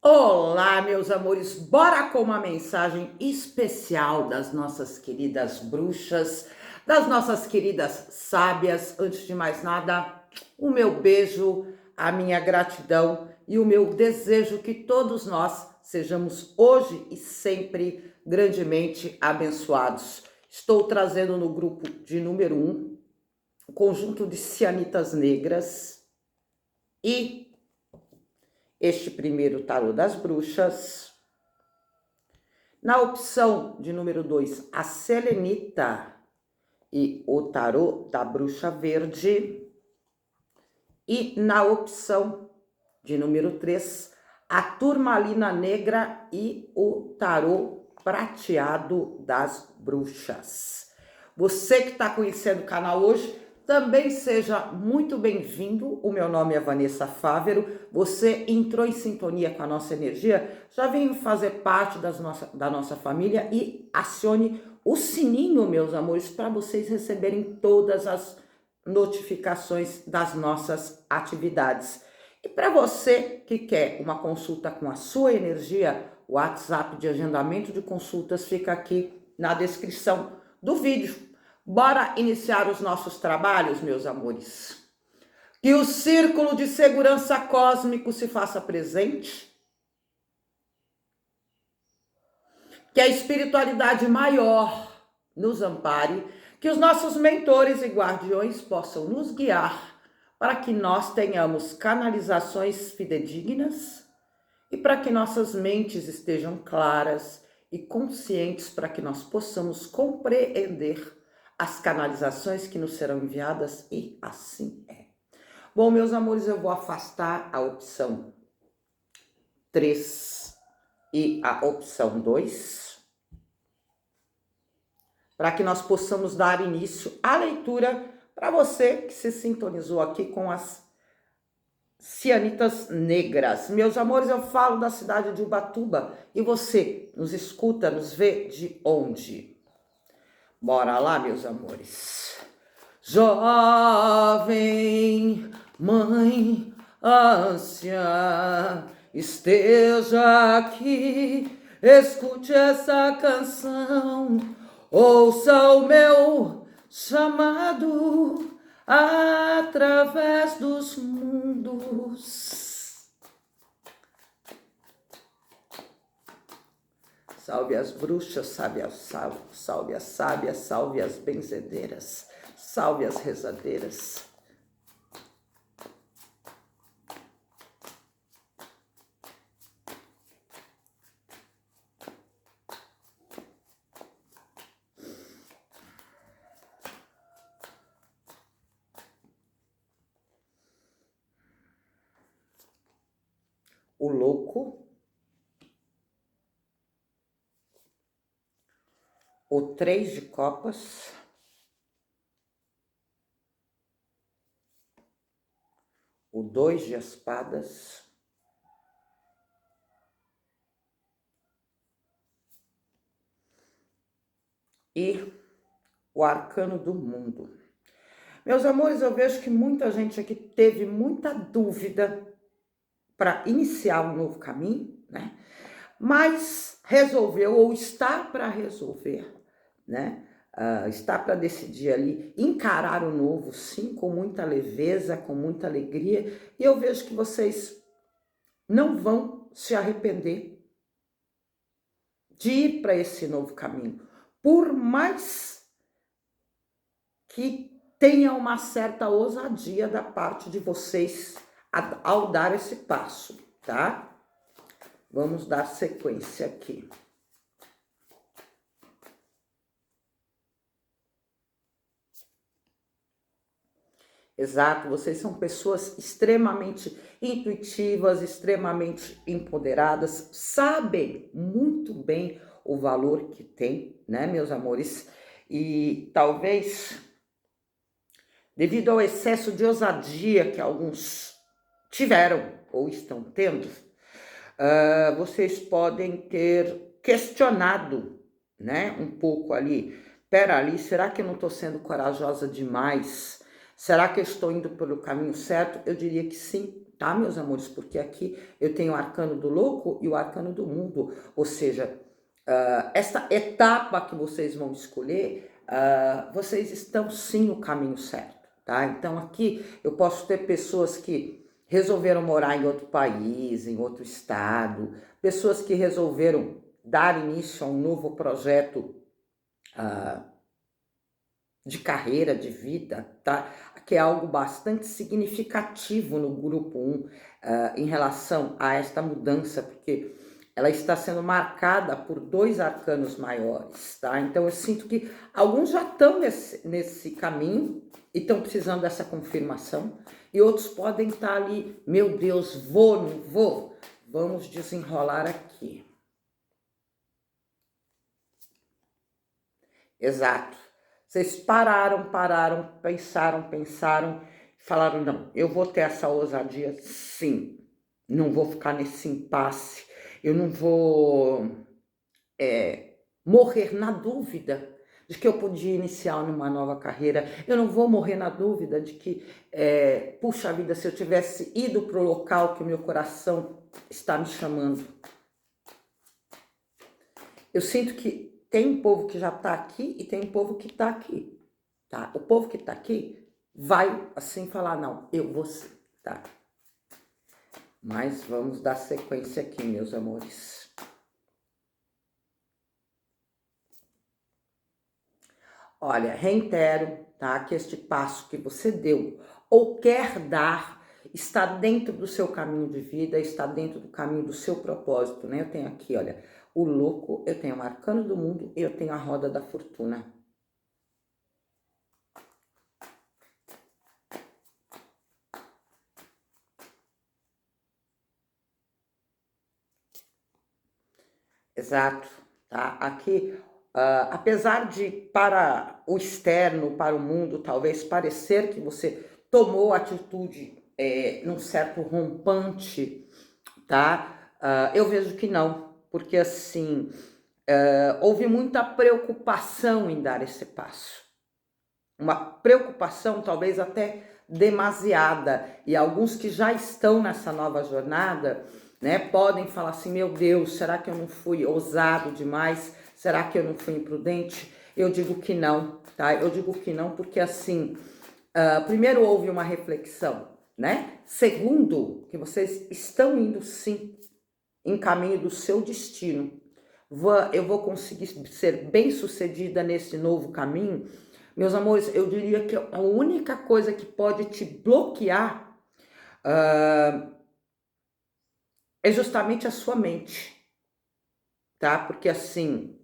Olá, meus amores, bora com uma mensagem especial das nossas queridas bruxas, das nossas queridas sábias. Antes de mais nada, o meu beijo, a minha gratidão e o meu desejo que todos nós sejamos hoje e sempre grandemente abençoados. Estou trazendo no grupo de número 1 o conjunto de cianitas negras e este primeiro tarô das bruxas. Na opção de número 2, a selenita e o tarô da bruxa verde. E na opção de número 3, a turmalina negra e o tarô prateado das bruxas. Você que está conhecendo o canal hoje, também seja muito bem-vindo. O meu nome é Vanessa Fávero. Você entrou em sintonia com a nossa energia, já vem fazer parte da nossa família e acione o sininho, meus amores, para vocês receberem todas as notificações das nossas atividades. E para você que quer uma consulta com a sua energia, o WhatsApp de agendamento de consultas fica aqui na descrição do vídeo. Bora iniciar os nossos trabalhos, meus amores? Que o círculo de segurança cósmico se faça presente. Que a espiritualidade maior nos ampare. Que os nossos mentores e guardiões possam nos guiar para que nós tenhamos canalizações fidedignas e para que nossas mentes estejam claras e conscientes para que nós possamos compreender as canalizações que nos serão enviadas, e assim é. Bom, meus amores, eu vou afastar a opção 3 e a opção 2, para que nós possamos dar início à leitura para você que se sintonizou aqui com as cianitas negras. Meus amores, eu falo da cidade de Ubatuba e você nos escuta, nos vê de onde? Bora lá, meus amores. Jovem mãe ânsia, esteja aqui, escute essa canção, ouça o meu chamado através dos mundos. Salve as bruxas, salve as sábias, salve as benzedeiras, salve as rezadeiras. O louco. O 3 de copas, o 2 de espadas, e o arcano do mundo. Meus amores, eu vejo que muita gente aqui teve muita dúvida para iniciar um novo caminho, né? Mas resolveu ou está para resolver, né? Está para decidir ali, encarar o novo, sim, com muita leveza, com muita alegria. E eu vejo que vocês não vão se arrepender de ir para esse novo caminho. Por mais que tenha uma certa ousadia da parte de vocês ao dar esse passo, tá? Vamos dar sequência aqui. Exato, vocês são pessoas extremamente intuitivas, extremamente empoderadas, sabem muito bem o valor que tem, né, meus amores? E talvez, devido ao excesso de ousadia que alguns tiveram ou estão tendo, vocês podem ter questionado, né, um pouco ali. Pera ali, será que eu não estou sendo corajosa demais? Será que eu estou indo pelo caminho certo? Eu diria que sim, tá, meus amores? Porque aqui eu tenho o arcano do louco e o arcano do mundo, ou seja, essa etapa que vocês vão escolher, vocês estão sim no caminho certo, tá? Então aqui eu posso ter pessoas que resolveram morar em outro país, em outro estado, pessoas que resolveram dar início a um novo projeto de carreira, de vida, tá? Que é algo bastante significativo no grupo 1 em relação a esta mudança, porque ela está sendo marcada por 2 arcanos maiores, tá? Então eu sinto que alguns já estão nesse caminho e estão precisando dessa confirmação, e outros podem estar ali, meu Deus, vou, não vou? Vamos desenrolar aqui. Exato. Vocês pararam, pensaram, falaram, não, eu vou ter essa ousadia sim, não vou ficar nesse impasse, eu não vou morrer na dúvida de que eu podia iniciar numa nova carreira, eu não vou morrer na dúvida de que, puxa vida, se eu tivesse ido para o local que o meu coração está me chamando. Eu sinto que tem povo que já está aqui e tem povo que está aqui, tá? O povo que está aqui vai assim falar, não, eu vou sim, tá? Mas vamos dar sequência aqui, meus amores. Olha, reitero, tá? Que este passo que você deu ou quer dar está dentro do seu caminho de vida, está dentro do caminho do seu propósito, né? Eu tenho aqui, olha, o louco, eu tenho o arcano do mundo e eu tenho a roda da fortuna. Exato, tá? Aqui, apesar de para o externo, para o mundo, talvez parecer que você tomou atitude num certo rompante, tá? Eu vejo que não, porque assim, houve muita preocupação em dar esse passo. Uma preocupação talvez até demasiada, e alguns que já estão nessa nova jornada, né, podem falar assim, meu Deus, será que eu não fui ousado demais? Será que eu não fui imprudente? Eu digo que não, tá? Eu digo que não porque assim, primeiro houve uma reflexão, né? Segundo, que vocês estão indo sim em caminho do seu destino. Eu vou conseguir ser bem-sucedida nesse novo caminho. Meus amores, eu diria que a única coisa que pode te bloquear é justamente a sua mente, tá? Porque assim,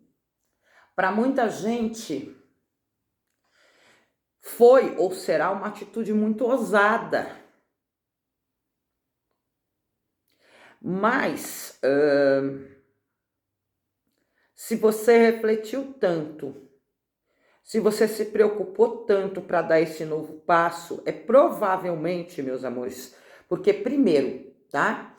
para muita gente foi ou será uma atitude muito ousada, mas se você refletiu tanto, se você se preocupou tanto para dar esse novo passo, é provavelmente, meus amores, porque primeiro, tá?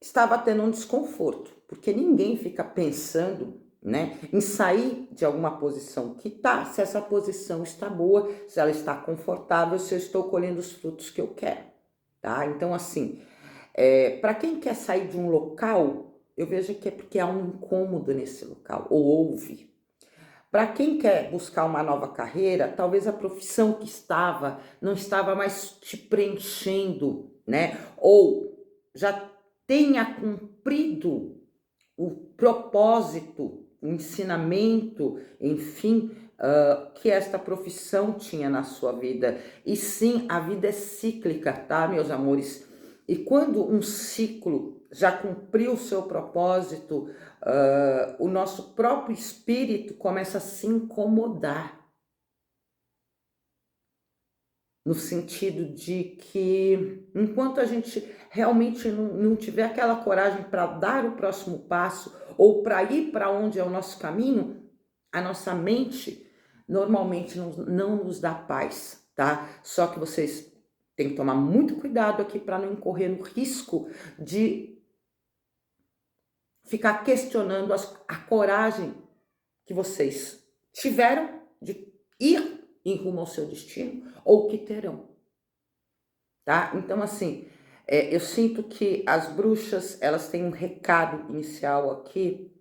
Estava tendo um desconforto, porque ninguém fica pensando, né, em sair de alguma posição que tá, se essa posição está boa, se ela está confortável, se eu estou colhendo os frutos que eu quero, tá? Então, assim, para quem quer sair de um local, eu vejo que é porque há um incômodo nesse local, ou houve. Para quem quer buscar uma nova carreira, talvez a profissão que não estava mais te preenchendo, né? Ou já tenha cumprido o propósito, o ensinamento, enfim, que esta profissão tinha na sua vida. E sim, a vida é cíclica, tá, meus amores? E quando um ciclo já cumpriu o seu propósito, o nosso próprio espírito começa a se incomodar. No sentido de que enquanto a gente realmente não tiver aquela coragem para dar o próximo passo ou para ir para onde é o nosso caminho, a nossa mente normalmente não nos dá paz, tá? Só que vocês têm que tomar muito cuidado aqui para não incorrer no risco de ficar questionando a coragem que vocês tiveram de ir em rumo ao seu destino ou que terão. tá? Então, assim, eu sinto que as bruxas, elas têm um recado inicial aqui,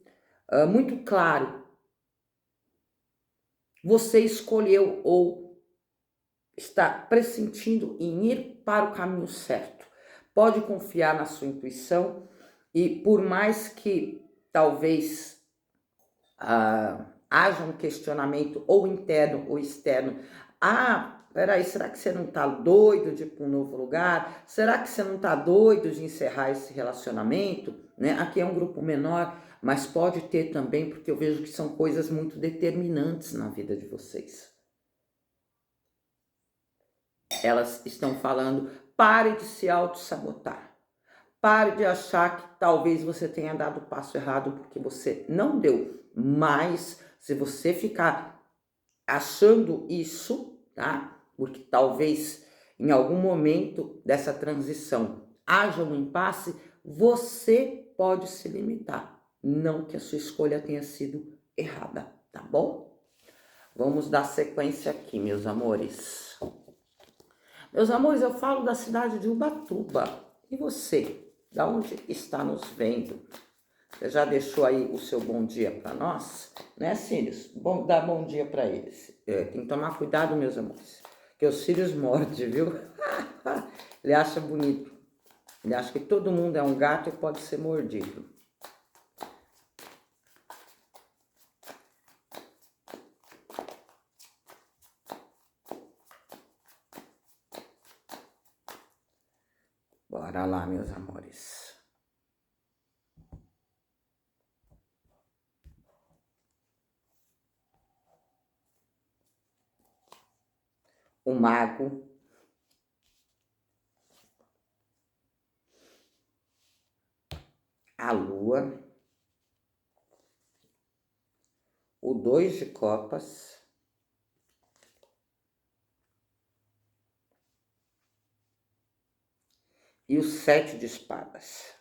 muito claro. Você escolheu ou está pressentindo em ir para o caminho certo. Pode confiar na sua intuição e por mais que talvez haja um questionamento ou interno ou externo, peraí, será que você não está doido de ir para um novo lugar? Será que você não está doido de encerrar esse relacionamento? Né? Aqui é um grupo menor, mas pode ter também, porque eu vejo que são coisas muito determinantes na vida de vocês. Elas estão falando, pare de se auto-sabotar. Pare de achar que talvez você tenha dado o passo errado porque você não deu. Mas se você ficar achando isso, tá? Porque talvez em algum momento dessa transição haja um impasse, você pode se limitar. Não que a sua escolha tenha sido errada, tá bom? Vamos dar sequência aqui, meus amores. Meus amores, eu falo da cidade de Ubatuba. E você? Da onde está nos vendo? Você já deixou aí o seu bom dia para nós? Né, Sirius? Dá bom dia para eles. Tem que tomar cuidado, meus amores. Que o Sirius morde, viu? Ele acha bonito. Ele acha que todo mundo é um gato e pode ser mordido. Bora lá, meus amores. O mago. A lua. O 2 de copas. E o 7 de espadas.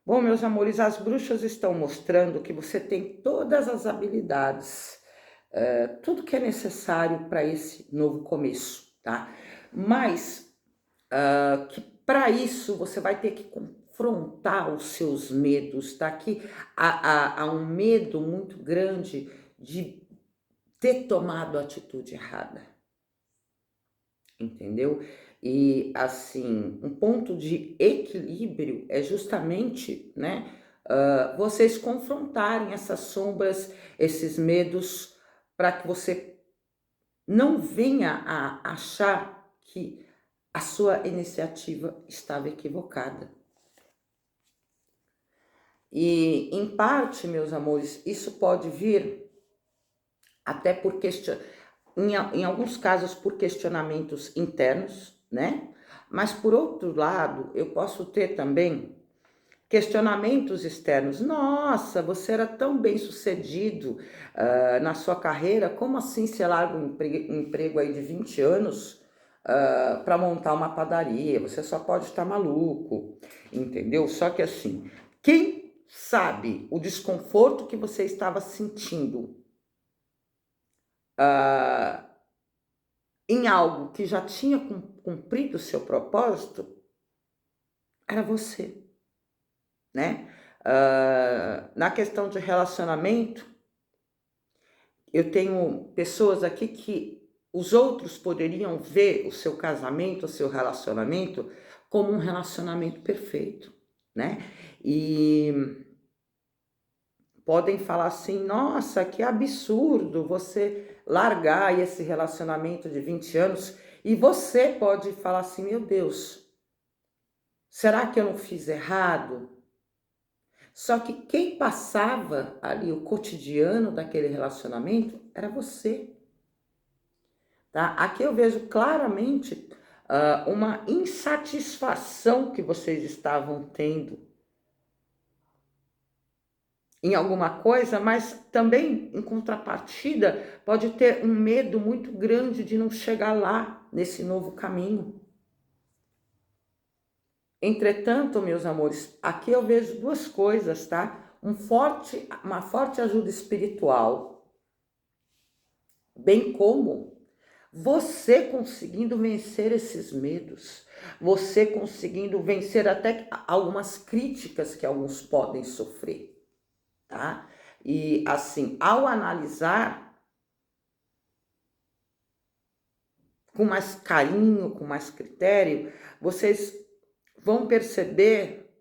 Bom, meus amores, as bruxas estão mostrando que você tem todas as habilidades, tudo que é necessário para esse novo começo, tá? Mas que para isso você vai ter que confrontar os seus medos, tá? Aqui há um medo muito grande de ter tomado a atitude errada, entendeu? E assim, um ponto de equilíbrio é justamente, né, vocês confrontarem essas sombras, esses medos, para que você não venha a achar que a sua iniciativa estava equivocada. E em parte, meus amores, isso pode vir até por em alguns casos por questionamentos internos, né? Mas por outro lado, eu posso ter também questionamentos externos. Nossa, você era tão bem sucedido na sua carreira, como assim você larga um emprego aí de 20 anos para montar uma padaria? Você só pode estar maluco, entendeu? Só que assim, quem sabe o desconforto que você estava sentindo em algo que já tinha cumprido o seu propósito, era você, né? Na questão de relacionamento, eu tenho pessoas aqui que os outros poderiam ver o seu casamento, o seu relacionamento, como um relacionamento perfeito, né? E podem falar assim, nossa, que absurdo você largar esse relacionamento de 20 anos, e você pode falar assim, meu Deus, será que eu não fiz errado? Só que quem passava ali o cotidiano daquele relacionamento era você, tá? Aqui eu vejo claramente uma insatisfação que vocês estavam tendo em alguma coisa, mas também, em contrapartida, pode ter um medo muito grande de não chegar lá, nesse novo caminho. Entretanto, meus amores, aqui eu vejo duas coisas, tá? Uma forte ajuda espiritual, bem como você conseguindo vencer esses medos, você conseguindo vencer até algumas críticas que alguns podem sofrer, tá? E assim, ao analisar com mais carinho, com mais critério, vocês vão perceber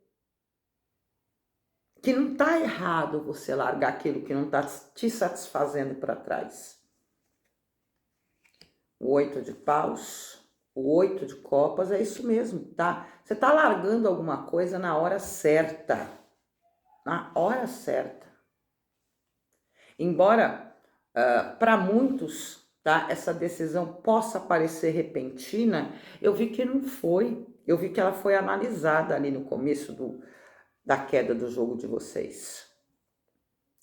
que não está errado você largar aquilo que não está te satisfazendo para trás. O 8 de paus, o 8 de copas, é isso mesmo, tá? Você está largando alguma coisa na hora certa. Na hora certa. Embora, para muitos, tá, essa decisão possa parecer repentina, eu vi que não foi. Eu vi que ela foi analisada ali no começo da queda do jogo de vocês.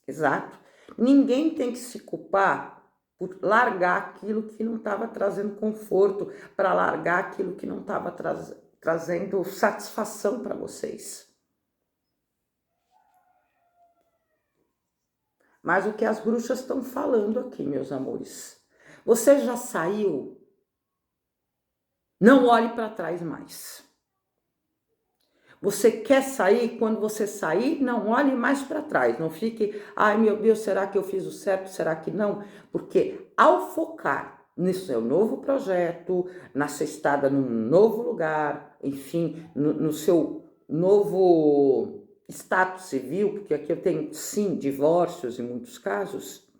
Exato. Ninguém tem que se culpar por largar aquilo que não estava trazendo conforto, para largar aquilo que não estava trazendo satisfação para vocês. Mas o que as bruxas estão falando aqui, meus amores? Você já saiu? Não olhe para trás mais. Você quer sair? Quando você sair, não olhe mais para trás. Não fique, ai meu Deus, será que eu fiz o certo? Será que não? Porque ao focar no seu novo projeto, na sua estada num novo lugar, enfim, no seu novo status civil, porque aqui eu tenho, sim, divórcios em muitos casos,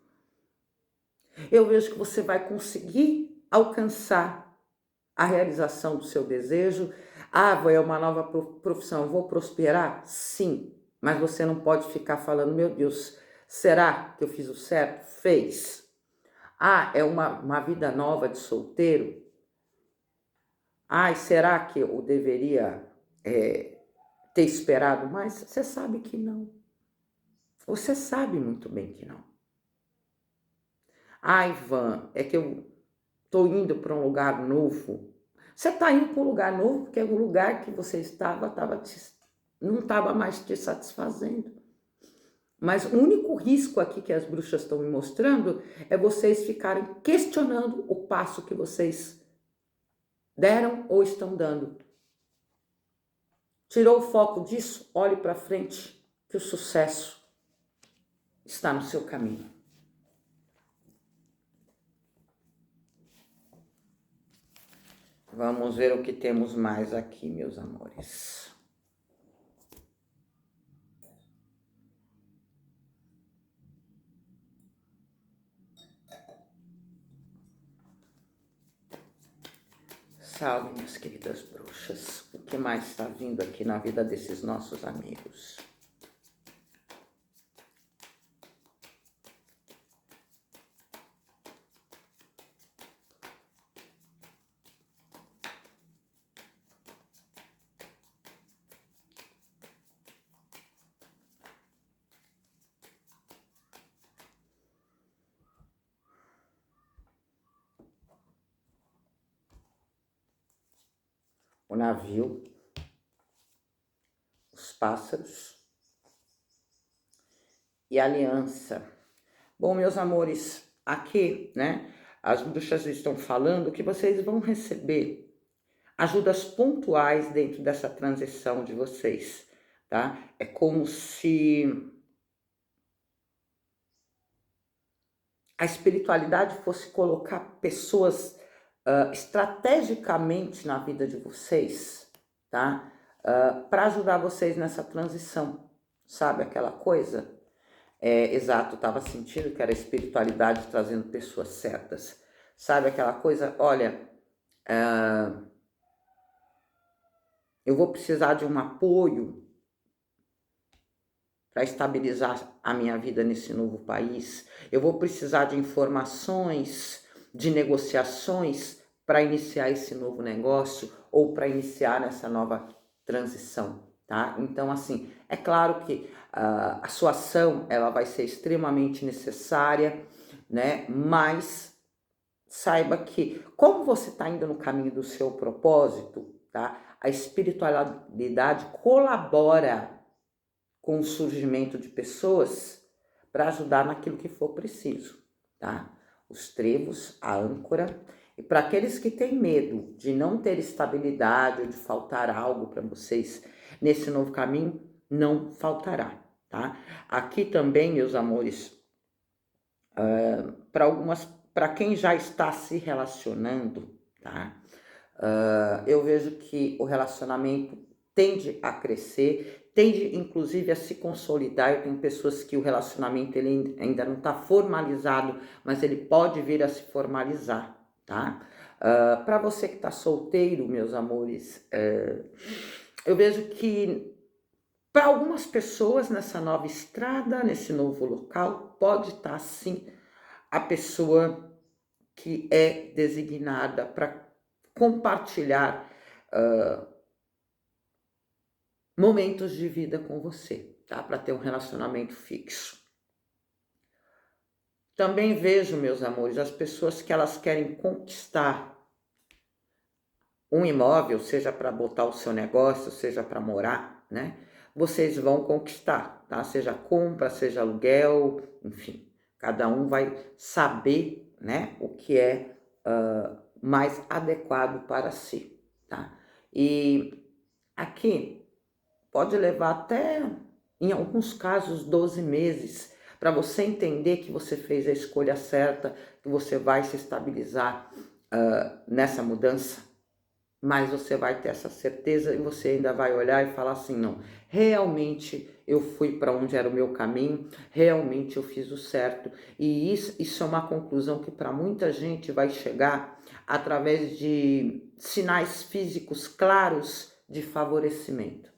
eu vejo que você vai conseguir alcançar a realização do seu desejo. Ah, é uma nova profissão, vou prosperar? Sim, mas você não pode ficar falando, meu Deus, será que eu fiz o certo? Fez. Ah, é uma vida nova de solteiro? Ai, será que eu deveria ter esperado mais? Você sabe que não. Você sabe muito bem que não. Ah, Ivan, é que eu estou indo para um lugar novo. Você está indo para um lugar novo porque o lugar que você não estava mais te satisfazendo. Mas o único risco aqui que as bruxas estão me mostrando é vocês ficarem questionando o passo que vocês deram ou estão dando. Tirou o foco disso? Olhe para frente, que o sucesso está no seu caminho. Vamos ver o que temos mais aqui, meus amores. Salve, minhas queridas bruxas. O que mais está vindo aqui na vida desses nossos amigos? O navio, os pássaros e a aliança. Bom, meus amores, aqui, né, as bruxas estão falando que vocês vão receber ajudas pontuais dentro dessa transição de vocês, tá? É como se a espiritualidade fosse colocar pessoas estrategicamente na vida de vocês, tá? Para ajudar vocês nessa transição, sabe aquela coisa? Exato, estava sentindo que era a espiritualidade trazendo pessoas certas, sabe aquela coisa? Olha, eu vou precisar de um apoio para estabilizar a minha vida nesse novo país. Eu vou precisar de informações, de negociações para iniciar esse novo negócio ou para iniciar essa nova transição, tá? Então, assim, é claro que a sua ação ela vai ser extremamente necessária, né? Mas saiba que, como você está indo no caminho do seu propósito, tá? A espiritualidade colabora com o surgimento de pessoas para ajudar naquilo que for preciso, tá? Os trevos, a âncora, E para aqueles que têm medo de não ter estabilidade ou de faltar algo para vocês nesse novo caminho, não faltará, tá? Aqui também, meus amores, para quem já está se relacionando, tá? Eu vejo que o relacionamento tende a crescer, tende inclusive a se consolidar. Eu tenho pessoas que o relacionamento ele ainda não está formalizado, mas ele pode vir a se formalizar, tá? Para você que está solteiro, meus amores, eu vejo que para algumas pessoas nessa nova estrada, nesse novo local, pode estar sim a pessoa que é designada para compartilhar momentos de vida com você, tá? Para ter um relacionamento fixo. Também vejo, meus amores, as pessoas que elas querem conquistar um imóvel, seja para botar o seu negócio, seja para morar, né? Vocês vão conquistar, tá? Seja compra, seja aluguel, enfim. Cada um vai saber, né, o que é mais adequado para si, tá? E aqui pode levar até, em alguns casos, 12 meses para você entender que você fez a escolha certa, que você vai se estabilizar nessa mudança. Mas você vai ter essa certeza e você ainda vai olhar e falar assim, não, realmente eu fui para onde era o meu caminho, realmente eu fiz o certo. E isso é uma conclusão que para muita gente vai chegar através de sinais físicos claros de favorecimento.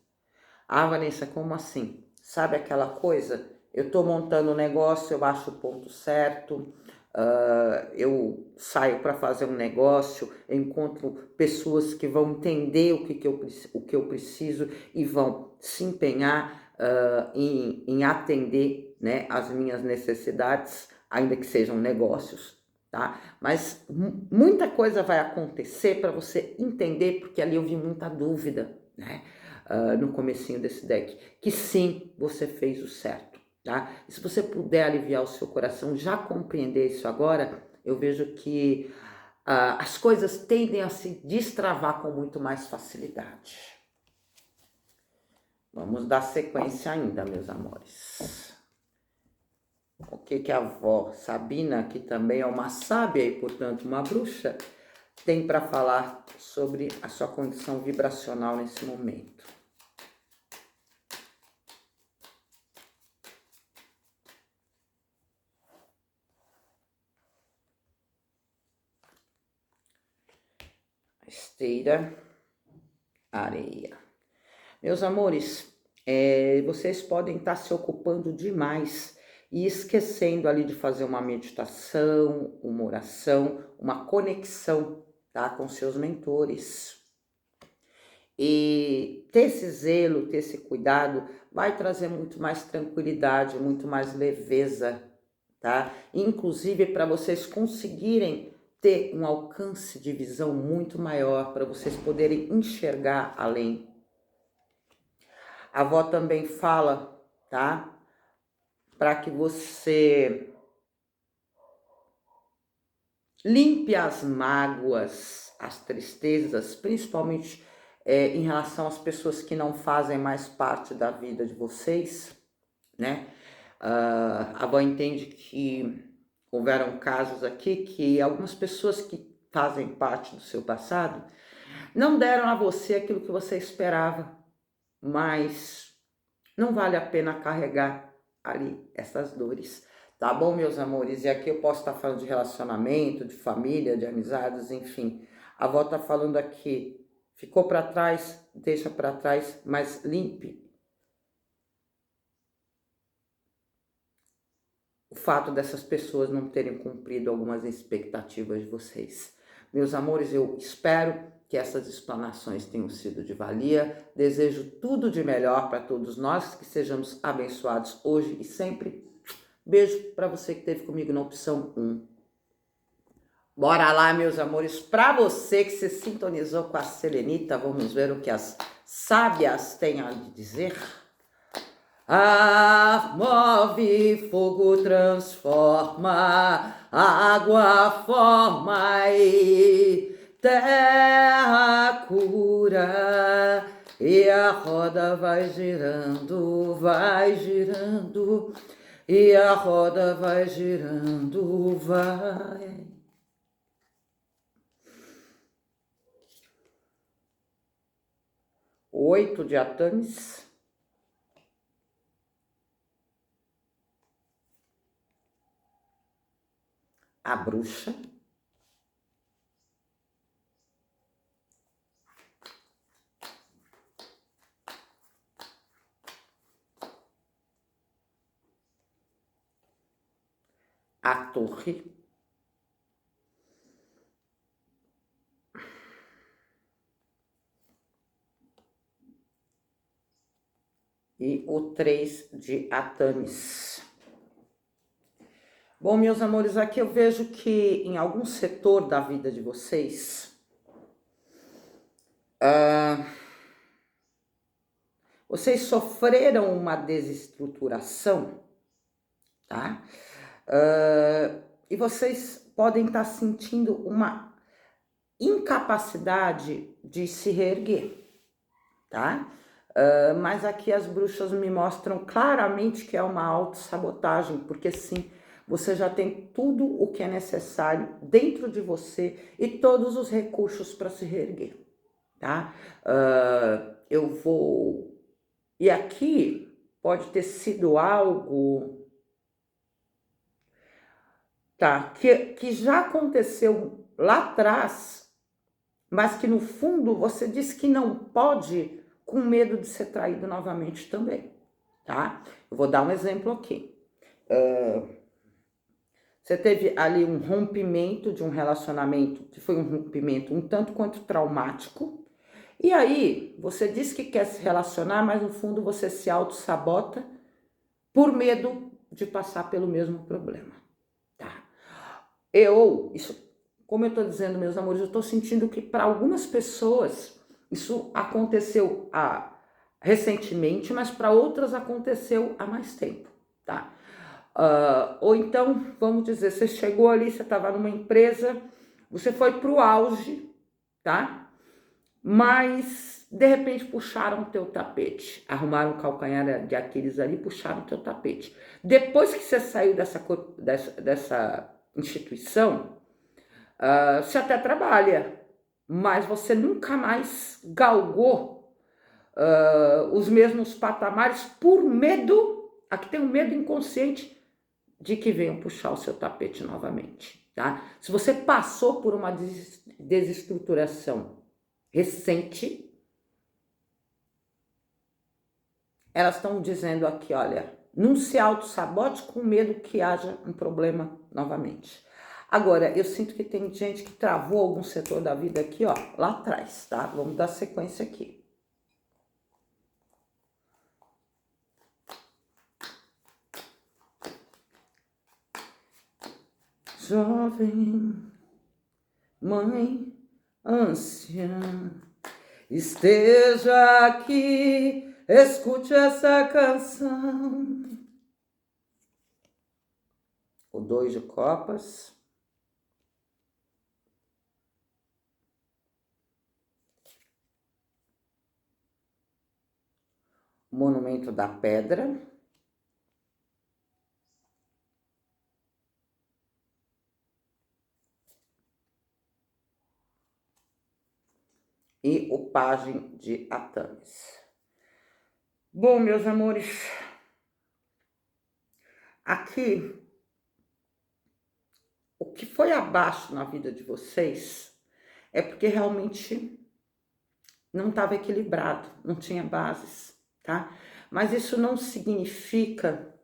Ah, Vanessa, como assim? Sabe aquela coisa? Eu estou montando um negócio, eu acho o ponto certo, eu saio para fazer um negócio, eu encontro pessoas que vão entender o que eu preciso e vão se empenhar em atender, né, as minhas necessidades, ainda que sejam negócios, tá? Mas muita coisa vai acontecer para você entender, porque ali eu vi muita dúvida, né? No comecinho desse deck, que sim, você fez o certo, tá? E se você puder aliviar o seu coração, já compreender isso agora, eu vejo que as coisas tendem a se destravar com muito mais facilidade. Vamos dar sequência ainda, meus amores. O que a avó Sabina, que também é uma sábia e, portanto, uma bruxa, tem para falar sobre a sua condição vibracional nesse momento? Esteira, areia. Meus amores, vocês podem estar se ocupando demais e esquecendo ali de fazer uma meditação, uma oração, uma conexão, tá, com seus mentores. E ter esse zelo, ter esse cuidado, vai trazer muito mais tranquilidade, muito mais leveza, tá? Inclusive para vocês conseguirem ter um alcance de visão muito maior, para vocês poderem enxergar além. A avó também fala, tá? Para que você limpe as mágoas, as tristezas, principalmente em relação às pessoas que não fazem mais parte da vida de vocês, né? A avó entende que houveram casos aqui que algumas pessoas que fazem parte do seu passado não deram a você aquilo que você esperava, mas não vale a pena carregar ali essas dores. Tá bom, meus amores? E aqui eu posso estar falando de relacionamento, de família, de amizades, enfim. A avó tá falando aqui, ficou para trás, deixa para trás, mas limpe. O fato dessas pessoas não terem cumprido algumas expectativas de vocês. Meus amores, eu espero que essas explanações tenham sido de valia. Desejo tudo de melhor para todos nós, que sejamos abençoados hoje e sempre. Beijo para você que esteve comigo na opção 1. Bora lá, meus amores, para você que se sintonizou com a Selenita, vamos ver o que as sábias têm a dizer. Ar move, fogo transforma, a água forma e terra cura, e a roda vai girando, e a roda vai girando, vai. Oito de atames. A bruxa. A torre. E o 3 de atames. Bom, meus amores, aqui eu vejo que em algum setor da vida de vocês, vocês sofreram uma desestruturação, tá? E vocês podem estar sentindo uma incapacidade de se reerguer, tá? Mas aqui as bruxas me mostram claramente que é uma autossabotagem, porque sim, você já tem tudo o que é necessário dentro de você e todos os recursos para se reerguer, tá? Eu vou... E aqui pode ter sido algo, tá, que já aconteceu lá atrás, mas que no fundo você diz que não pode, com medo de ser traído novamente também, tá? Eu vou dar um exemplo aqui. Você teve ali um rompimento de um relacionamento, que foi um rompimento um tanto quanto traumático, e aí você diz que quer se relacionar, mas no fundo você se auto-sabota por medo de passar pelo mesmo problema, tá? Como eu tô dizendo, meus amores, eu tô sentindo que para algumas pessoas isso aconteceu recentemente, mas para outras aconteceu há mais tempo, tá? Ou então, vamos dizer, você chegou ali, você estava numa empresa, você foi para o auge, tá? Mas, de repente, puxaram o teu tapete, arrumaram o calcanhar de Aquiles ali, puxaram o teu tapete. Depois que você saiu dessa instituição, você até trabalha, mas você nunca mais galgou os mesmos patamares por medo, aqui tem um medo inconsciente, de que venham puxar o seu tapete novamente, tá? Se você passou por uma desestruturação recente, elas estão dizendo aqui, olha, não se auto-sabote com medo que haja um problema novamente. Agora, eu sinto que tem gente que travou algum setor da vida aqui, ó, lá atrás, tá? Vamos dar sequência aqui. Jovem, mãe, anciã, esteja aqui, escute essa canção. O 2 de copas. Monumento da Pedra. E o Pajem de Atames. Bom, meus amores, aqui, o que foi abaixo na vida de vocês é porque realmente não estava equilibrado, não tinha bases, tá? Mas isso não significa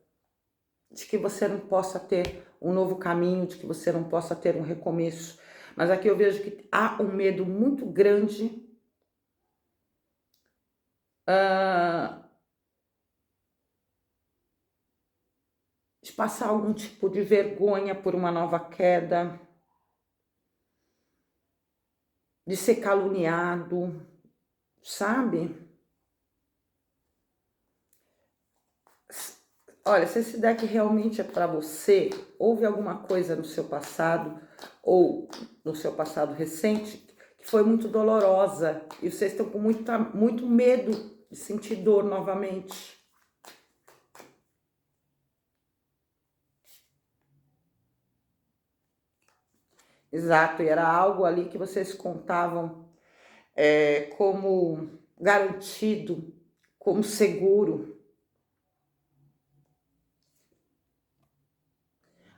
de que você não possa ter um novo caminho, de que você não possa ter um recomeço. Mas aqui eu vejo que há um medo muito grande de passar algum tipo de vergonha por uma nova queda, de ser caluniado, sabe? Olha, se esse deck realmente é para você, houve alguma coisa no seu passado ou no seu passado recente que foi muito dolorosa e vocês estão com muito medo de sentir dor novamente. Exato, e era algo ali que vocês contavam como garantido, como seguro.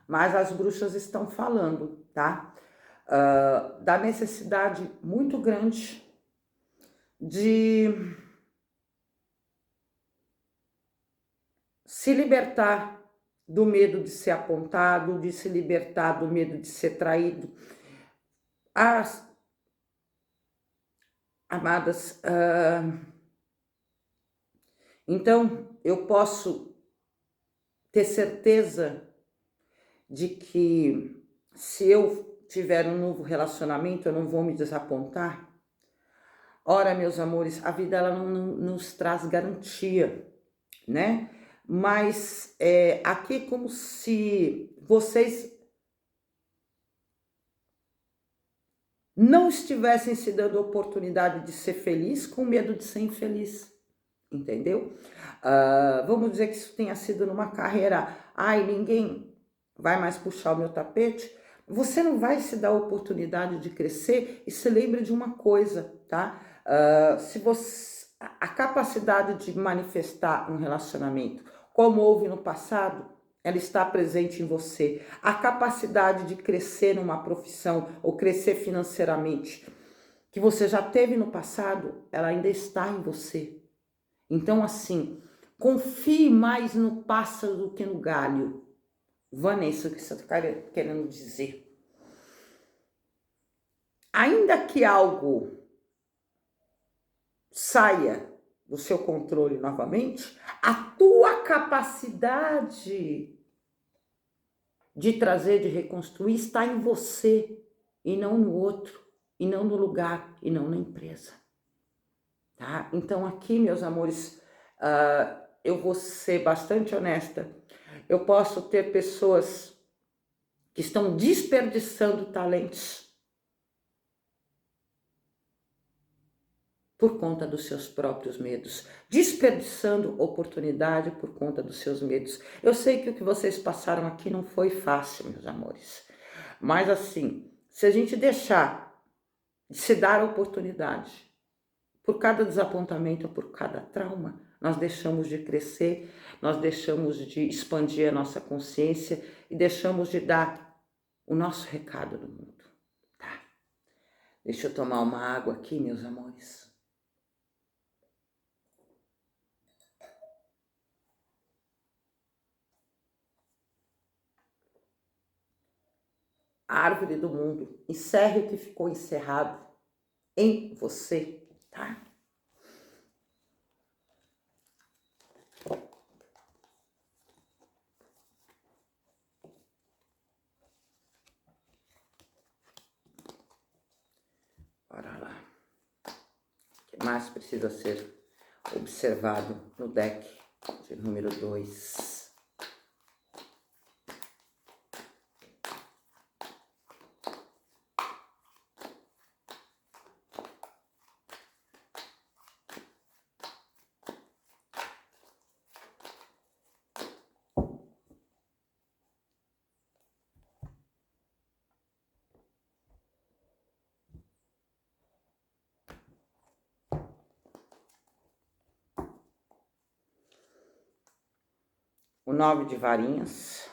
Mas as bruxas estão falando, tá? Da necessidade muito grande de se libertar do medo de ser apontado, de se libertar do medo de ser traído. As amadas, então eu posso ter certeza de que se eu tiver um novo relacionamento, eu não vou me desapontar. Ora, meus amores, a vida ela não nos traz garantia, né? Mas aqui é como se vocês não estivessem se dando a oportunidade de ser feliz com medo de ser infeliz, entendeu? Vamos dizer que isso tenha sido numa carreira, ai, ninguém vai mais puxar o meu tapete. Você não vai se dar a oportunidade de crescer e se lembre de uma coisa, tá? Se você, a capacidade de manifestar um relacionamento, como houve no passado, ela está presente em você. A capacidade de crescer numa profissão ou crescer financeiramente, que você já teve no passado, ela ainda está em você. Então, assim, confie mais no pássaro do que no galho. Vanessa, o que você está querendo dizer? Ainda que algo saia do seu controle novamente, a tua capacidade de trazer, de reconstruir, está em você e não no outro, e não no lugar, e não na empresa. Tá? Então aqui, meus amores, eu vou ser bastante honesta. Eu posso ter pessoas que estão desperdiçando talentos por conta dos seus próprios medos, desperdiçando oportunidade por conta dos seus medos. Eu sei que o que vocês passaram aqui não foi fácil, meus amores, mas assim, se a gente deixar de se dar a oportunidade, por cada desapontamento, por cada trauma, nós deixamos de crescer, nós deixamos de expandir a nossa consciência e deixamos de dar o nosso recado no mundo, tá? Deixa eu tomar uma água aqui, meus amores. A árvore do mundo, encerre o que ficou encerrado em você, tá? Bora lá. O que mais precisa ser observado no deck de número 2? O 9 de varinhas,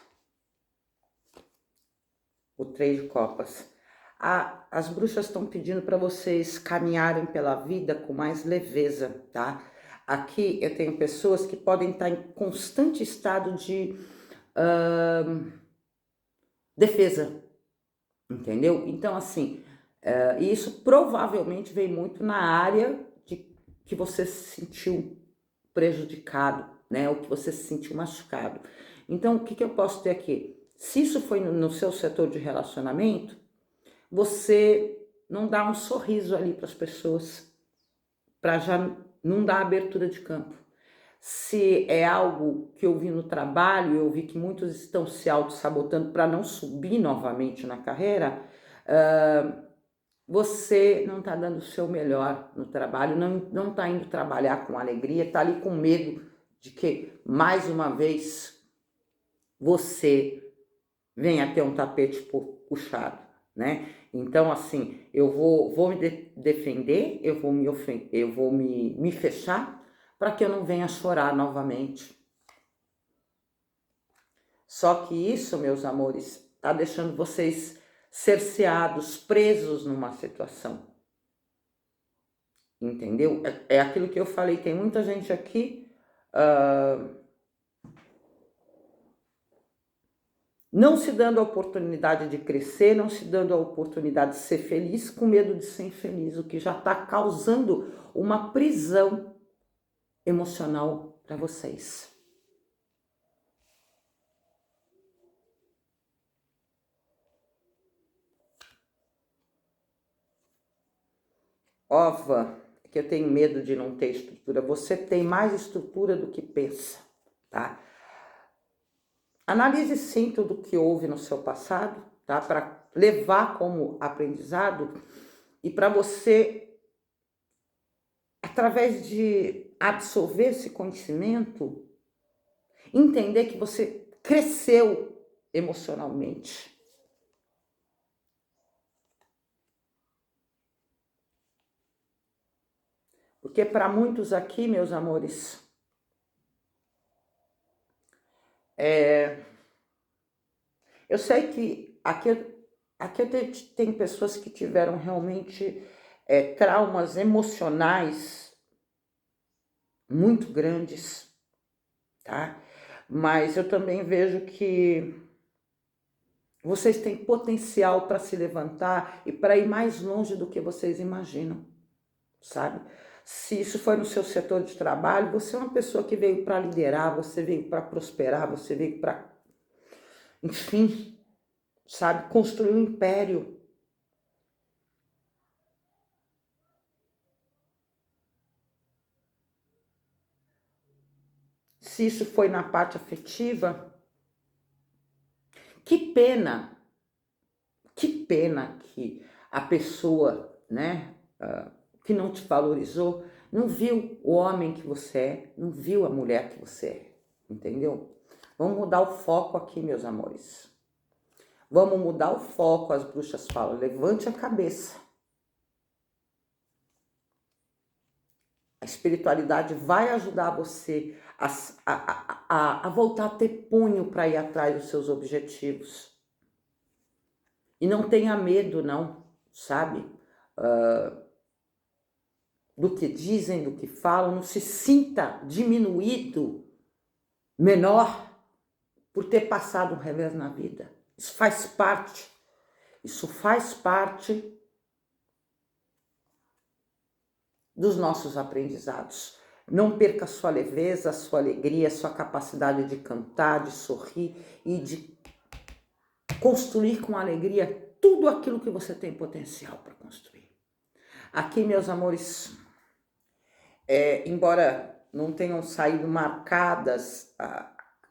o 3 de copas. As bruxas estão pedindo para vocês caminharem pela vida com mais leveza, tá? Aqui eu tenho pessoas que podem estar em constante estado de defesa, entendeu? Então, assim, isso provavelmente vem muito na área de que você se sentiu prejudicado, né? Ou que você se sentiu machucado. Então, o que eu posso ter aqui? Se isso foi no seu setor de relacionamento, você não dá um sorriso ali para as pessoas, para já não dar abertura de campo. Se é algo que eu vi no trabalho, eu vi que muitos estão se auto-sabotando para não subir novamente na carreira, você não está dando o seu melhor no trabalho, não está indo trabalhar com alegria, está ali com medo de que, mais uma vez, você venha a ter um tapete puxado, né? Então, assim, eu vou me defender, eu vou me fechar para que eu não venha chorar novamente. Só que isso, meus amores, está deixando vocês cerceados, presos numa situação. Entendeu? É aquilo que eu falei, tem muita gente aqui não se dando a oportunidade de crescer, não se dando a oportunidade de ser feliz, com medo de ser infeliz, o que já está causando uma prisão emocional para vocês. Ova, que eu tenho medo de não ter estrutura. Você tem mais estrutura do que pensa, tá? Analise sim tudo o que houve no seu passado, tá? Para levar como aprendizado e para você, através de absorver esse conhecimento, entender que você cresceu emocionalmente. Porque para muitos aqui, meus amores, eu sei que aqui tem pessoas que tiveram realmente traumas emocionais muito grandes, tá? Mas eu também vejo que vocês têm potencial para se levantar e para ir mais longe do que vocês imaginam, sabe? Se isso foi no seu setor de trabalho, você é uma pessoa que veio para liderar, você veio para prosperar, você veio para, enfim, sabe, construir um império. Se isso foi na parte afetiva, que pena que a pessoa, né, que não te valorizou, não viu o homem que você é, não viu a mulher que você é, entendeu? Vamos mudar o foco aqui, meus amores. Vamos mudar o foco, as bruxas falam, levante a cabeça. A espiritualidade vai ajudar você a voltar a ter punho para ir atrás dos seus objetivos. E não tenha medo, não, sabe? Do que dizem, do que falam, não se sinta diminuído, menor, por ter passado um revés na vida. Isso faz parte dos nossos aprendizados. Não perca sua leveza, sua alegria, sua capacidade de cantar, de sorrir e de construir com alegria tudo aquilo que você tem potencial para construir. Aqui, meus amores, embora não tenham saído marcadas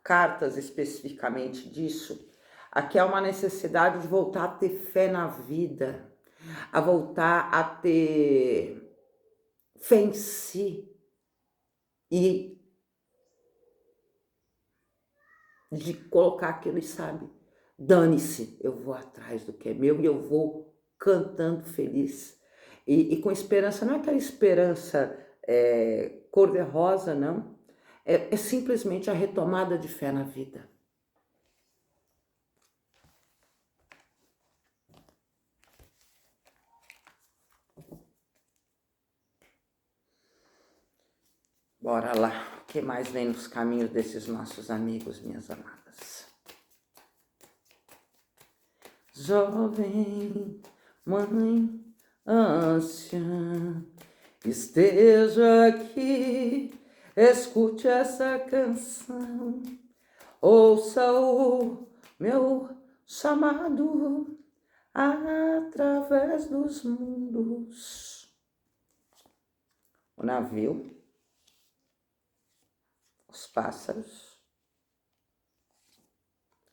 cartas especificamente disso, aqui há uma necessidade de voltar a ter fé na vida, a voltar a ter fé em si e de colocar aquilo e sabe, dane-se, eu vou atrás do que é meu e eu vou cantando feliz. E com esperança, não é aquela esperança cor-de-rosa, não. É simplesmente a retomada de fé na vida. Bora lá, o que mais vem nos caminhos desses nossos amigos, minhas amadas? Jovem mãe ânsia, esteja aqui, escute essa canção, ouça o meu chamado através dos mundos. O navio os pássaros,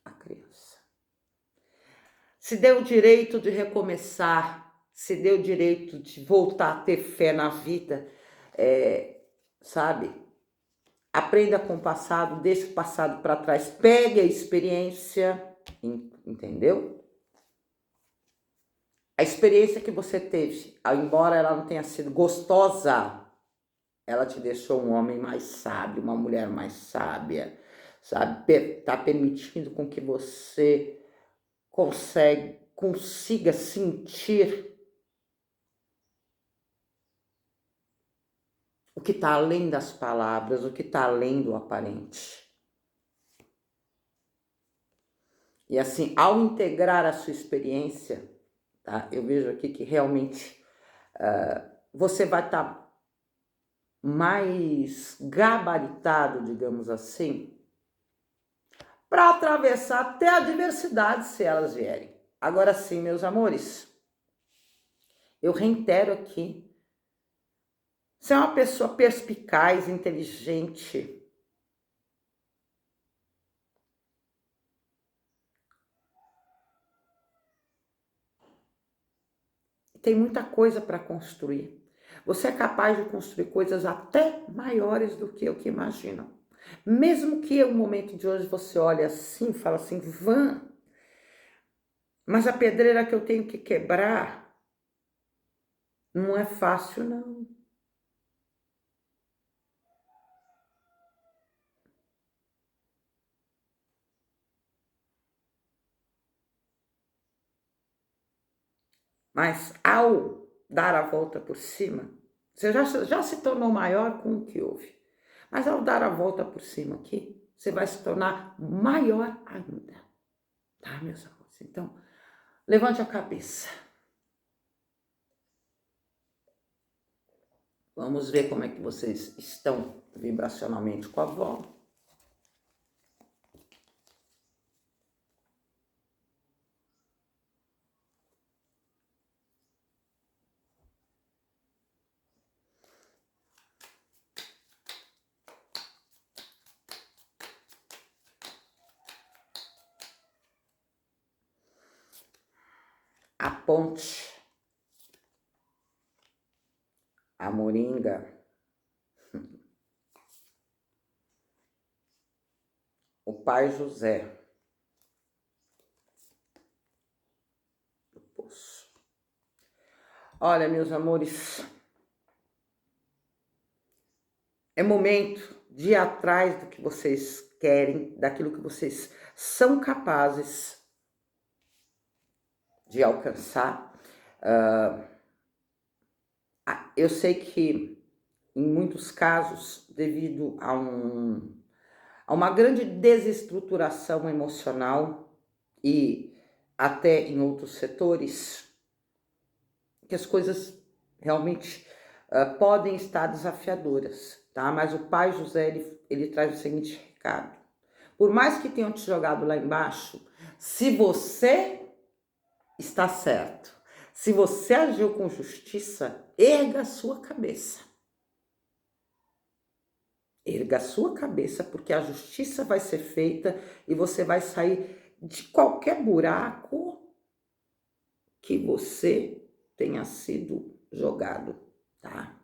a criança. Se deu o direito de recomeçar, se deu o direito de voltar a ter fé na vida, sabe? Aprenda com o passado, deixe o passado para trás, pegue a experiência, entendeu? A experiência que você teve, embora ela não tenha sido gostosa, ela te deixou um homem mais sábio, uma mulher mais sábia, sabe? Tá permitindo com que você consiga sentir o que está além das palavras, o que está além do aparente. E assim, ao integrar a sua experiência, tá? Eu vejo aqui que realmente você vai estar mais gabaritado, digamos assim, para atravessar até a adversidade, se elas vierem. Agora sim, meus amores, eu reitero aqui, você é uma pessoa perspicaz, inteligente, tem muita coisa para construir. Você é capaz de construir coisas até maiores do que o que imagina. Mesmo que o momento de hoje você olhe assim, fala assim, mas a pedreira que eu tenho que quebrar não é fácil, não. Mas ao dar a volta por cima, você já se tornou maior com o que houve. Mas ao dar a volta por cima aqui, você vai se tornar maior ainda. Tá, meus amores? Então, levante a cabeça. Vamos ver como é que vocês estão vibracionalmente com a avó. A ponte, a moringa, o pai José, o poço. Olha, meus amores, é momento de ir atrás do que vocês querem, daquilo que vocês são capazes de alcançar. Eu sei que, em muitos casos, devido a uma grande desestruturação emocional e até em outros setores, que as coisas realmente podem estar desafiadoras, tá? Mas o pai José, ele traz o seguinte recado. Por mais que tenham te jogado lá embaixo, se você está certo, se você agiu com justiça, erga a sua cabeça. Erga a sua cabeça, porque a justiça vai ser feita e você vai sair de qualquer buraco que você tenha sido jogado, tá?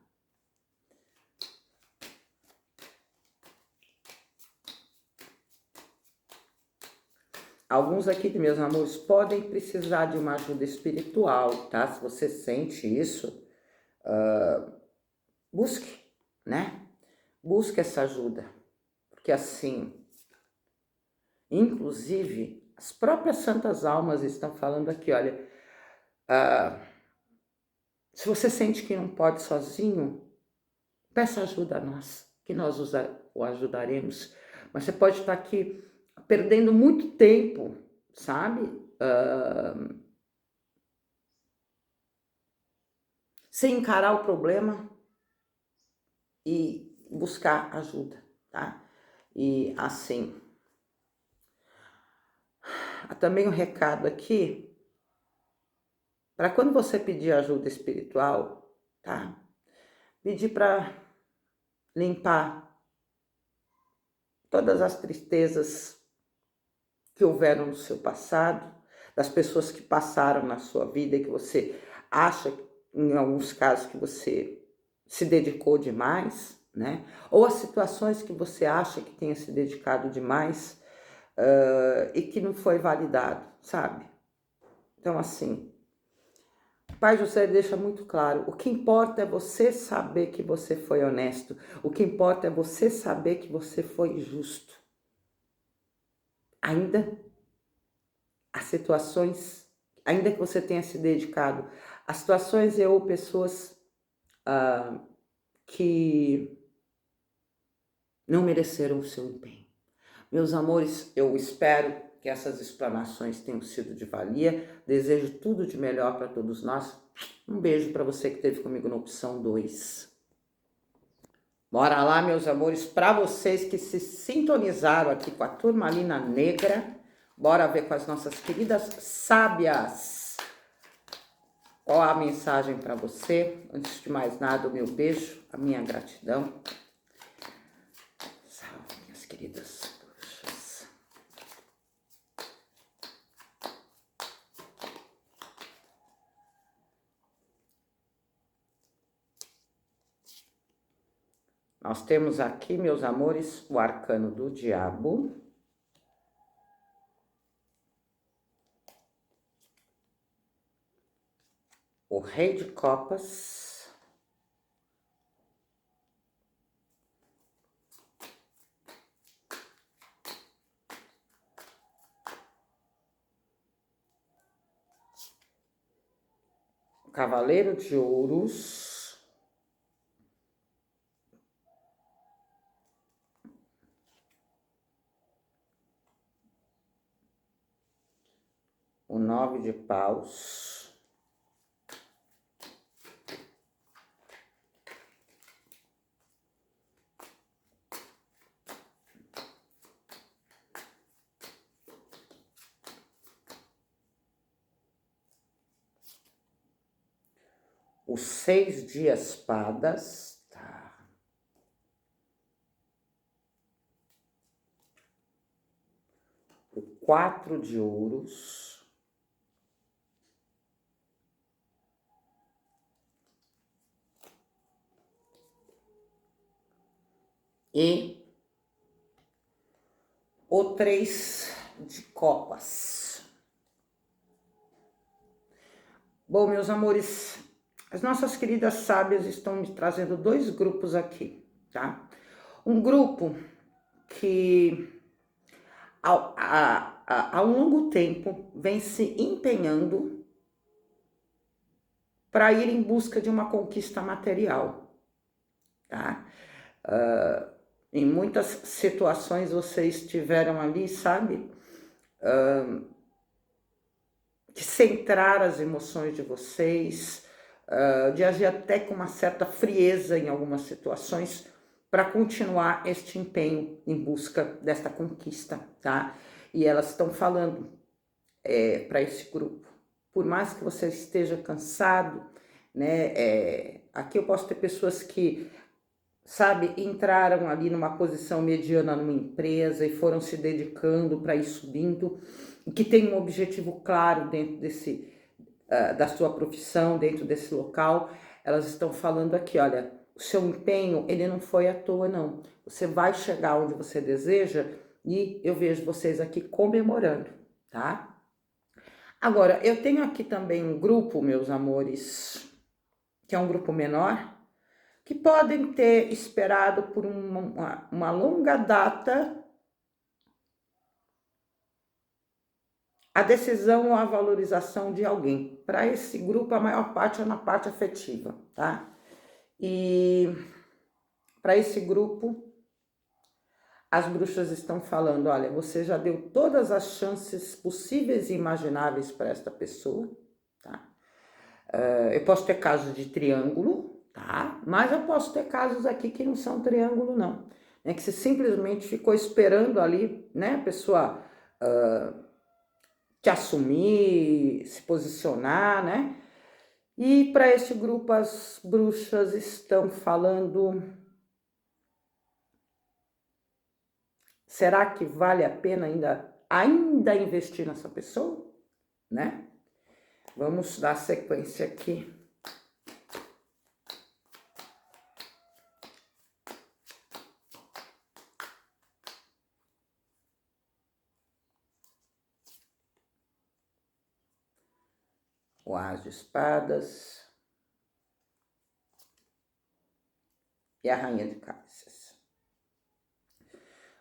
Alguns aqui, meus amores, podem precisar de uma ajuda espiritual, tá? Se você sente isso, busque, né? Busque essa ajuda, porque assim, inclusive, as próprias santas almas estão falando aqui, olha, se você sente que não pode sozinho, peça ajuda a nós, que nós o ajudaremos. Mas você pode estar aqui perdendo muito tempo, sabe? Sem encarar o problema e buscar ajuda, tá? E assim, há também um recado aqui, para quando você pedir ajuda espiritual, tá? Pedir para limpar todas as tristezas que houveram no seu passado, das pessoas que passaram na sua vida e que você acha, em alguns casos, que você se dedicou demais, né? Ou as situações que você acha que tenha se dedicado demais e que não foi validado, sabe? Então, assim, o Pai José deixa muito claro, o que importa é você saber que você foi honesto, o que importa é você saber que você foi justo. Ainda as situações, ainda que você tenha se dedicado a situações e ou pessoas que não mereceram o seu empenho. Meus amores, eu espero que essas explanações tenham sido de valia. Desejo tudo de melhor para todos nós. Um beijo para você que esteve comigo na opção 2. Bora lá, meus amores, para vocês que se sintonizaram aqui com a Turmalina Negra, bora ver com as nossas queridas sábias. Qual a mensagem para você? Antes de mais nada, o meu beijo, a minha gratidão. Salve, minhas queridas bruxas. Nós temos aqui, meus amores, o arcano do diabo. O rei de copas. O cavaleiro de ouros. O 9 de paus. O 6 de espadas. Tá. O 4 de ouros. E o 3 de copas. Bom, meus amores, as nossas queridas sábias estão me trazendo 2 grupos aqui, tá? Um grupo que há um longo tempo vem se empenhando para ir em busca de uma conquista material, tá? Em muitas situações vocês estiveram ali, sabe? De centrar as emoções de vocês, de agir até com uma certa frieza em algumas situações para continuar este empenho em busca desta conquista, tá? E elas estão falando para esse grupo, por mais que você esteja cansado, né? Aqui eu posso ter pessoas que, sabe, entraram ali numa posição mediana numa empresa e foram se dedicando para ir subindo, e que tem um objetivo claro dentro desse, da sua profissão, dentro desse local. Elas estão falando aqui, olha, o seu empenho, ele não foi à toa, não. Você vai chegar onde você deseja e eu vejo vocês aqui comemorando, tá? Agora, eu tenho aqui também um grupo, meus amores, que é um grupo menor, que podem ter esperado por uma longa data a decisão ou a valorização de alguém. Para esse grupo, a maior parte é na parte afetiva, tá? E para esse grupo, as bruxas estão falando, olha, você já deu todas as chances possíveis e imagináveis para esta pessoa, tá? Eu posso ter casos de triângulo, tá? Mas eu posso ter casos aqui que não são triângulo, não. É que você simplesmente ficou esperando ali, né, a pessoa te assumir, se posicionar, né? E para este grupo as bruxas estão falando: Será que vale a pena ainda investir nessa pessoa, né? Vamos dar sequência aqui. O As de Espadas e a Rainha de Cálices.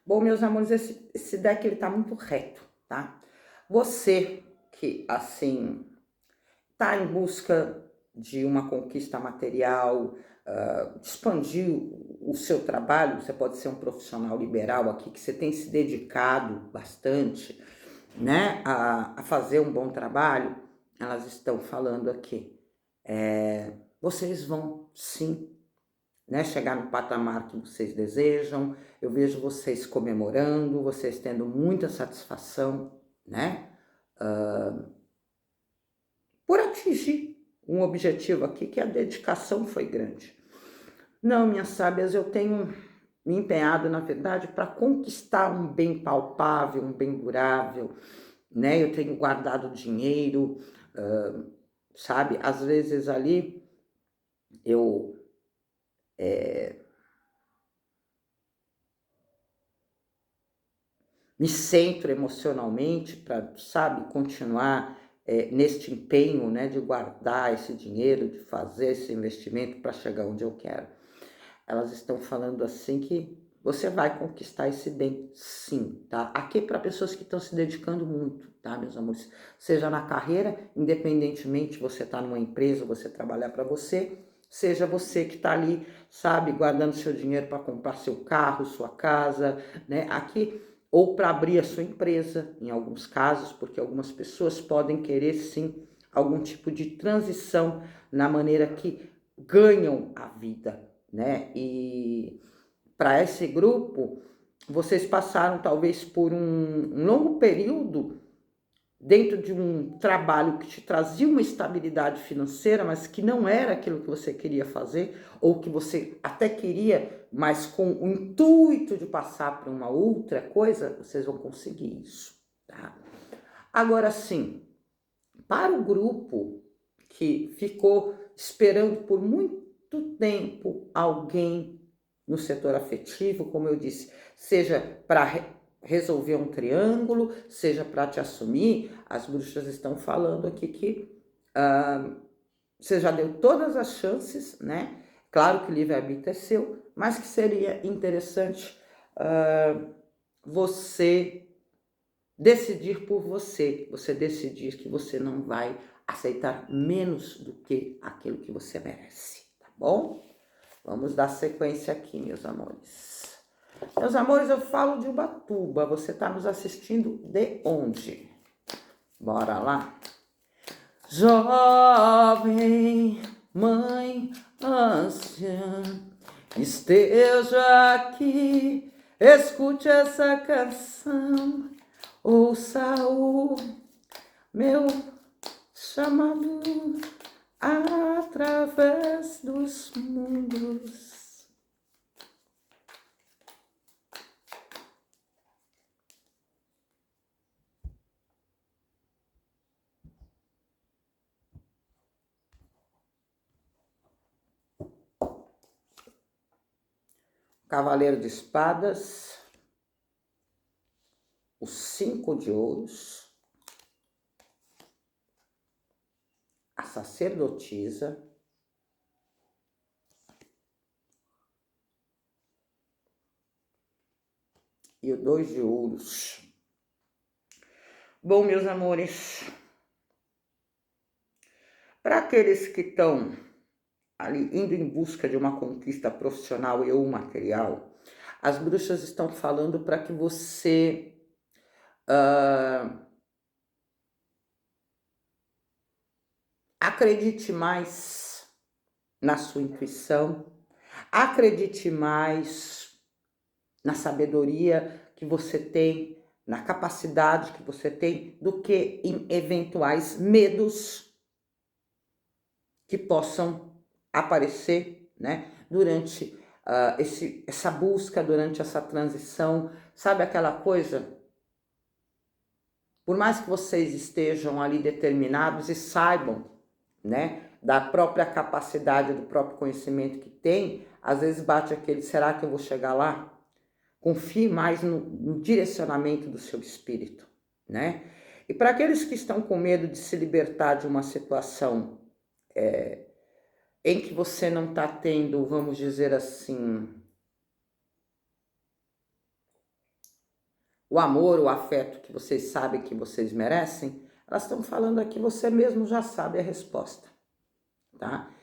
Bom, meus amores, esse deck ele tá muito reto, tá? Você que, assim, tá em busca de uma conquista material, de expandir o seu trabalho, você pode ser um profissional liberal aqui, que você tem se dedicado bastante, né, a fazer um bom trabalho, elas estão falando aqui. Vocês vão, sim, né, chegar no patamar que vocês desejam. Eu vejo vocês comemorando, vocês tendo muita satisfação, né, por atingir um objetivo aqui, que a dedicação foi grande. Não, minhas sábias, eu tenho me empenhado, na verdade, para conquistar um bem palpável, um bem durável, né? Eu tenho guardado dinheiro, sabe? Às vezes ali eu me centro emocionalmente para, sabe, continuar neste empenho, né, de guardar esse dinheiro, de fazer esse investimento para chegar onde eu quero. Elas estão falando assim que você vai conquistar esse bem, sim, tá? Aqui é para pessoas que estão se dedicando muito, tá, meus amores? Seja na carreira, independentemente você tá numa empresa, você trabalhar para você, seja você que tá ali, sabe, guardando seu dinheiro para comprar seu carro, sua casa, né? Aqui, ou para abrir a sua empresa, em alguns casos, porque algumas pessoas podem querer, sim, algum tipo de transição na maneira que ganham a vida, né? E para esse grupo, vocês passaram talvez por um longo período dentro de um trabalho que te trazia uma estabilidade financeira, mas que não era aquilo que você queria fazer, ou que você até queria, mas com o intuito de passar para uma outra coisa, vocês vão conseguir isso, tá? Agora sim, para o grupo que ficou esperando por muito tempo alguém no setor afetivo, como eu disse, seja para resolver um triângulo, seja para te assumir, as bruxas estão falando aqui que você já deu todas as chances, né? Claro que o livre-arbítrio é seu, mas que seria interessante você decidir por você, você decidir que você não vai aceitar menos do que aquilo que você merece, tá bom? Vamos dar sequência aqui, meus amores. Meus amores, eu falo de Ubatuba, você está nos assistindo de onde? Bora lá? Jovem mãe anciã, esteja aqui, escute essa canção, ouça o meu chamado através dos mundos. Cavaleiro de Espadas, o 5 de ouros, a sacerdotisa, e o 2 de ouros. Bom, meus amores, para aqueles que estão ali indo em busca de uma conquista profissional e ou material, as bruxas estão falando para que você acredite mais na sua intuição, acredite mais na sabedoria que você tem, na capacidade que você tem, do que em eventuais medos que possam aparecer, né, durante essa busca durante essa transição, sabe aquela coisa? Por mais que vocês estejam ali determinados e saibam, né, da própria capacidade, do próprio conhecimento que tem, às vezes bate aquele, será que eu vou chegar lá? Confie mais no direcionamento do seu espírito, né? E para aqueles que estão com medo de se libertar de uma situação em que você não está tendo, vamos dizer assim, o amor, o afeto que vocês sabem que vocês merecem, elas estão falando aqui, você mesmo já sabe a resposta, tá?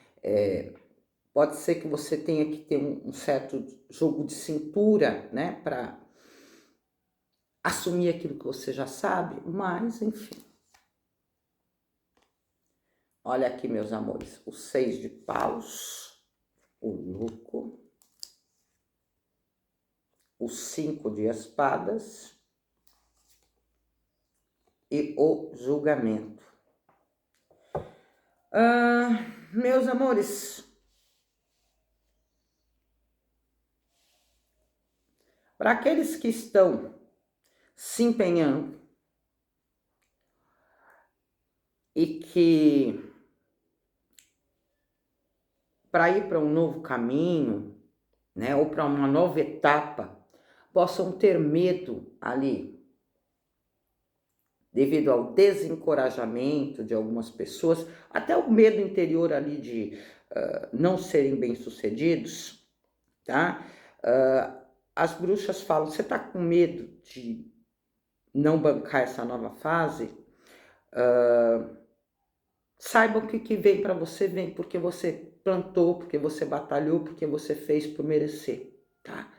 Pode ser que você tenha que ter um certo jogo de cintura, né, para assumir aquilo que você já sabe, mas enfim. Olha aqui, meus amores, o 6 de paus, o louco, o 5 de espadas e o julgamento. Meus amores, para aqueles que estão se empenhando e que para ir para um novo caminho, né, ou para uma nova etapa, possam ter medo ali, devido ao desencorajamento de algumas pessoas, até o medo interior ali de não serem bem-sucedidos, tá? As bruxas falam, você tá com medo de não bancar essa nova fase? Saibam que o que vem para você vem porque você plantou, porque você batalhou, porque você fez por merecer, tá?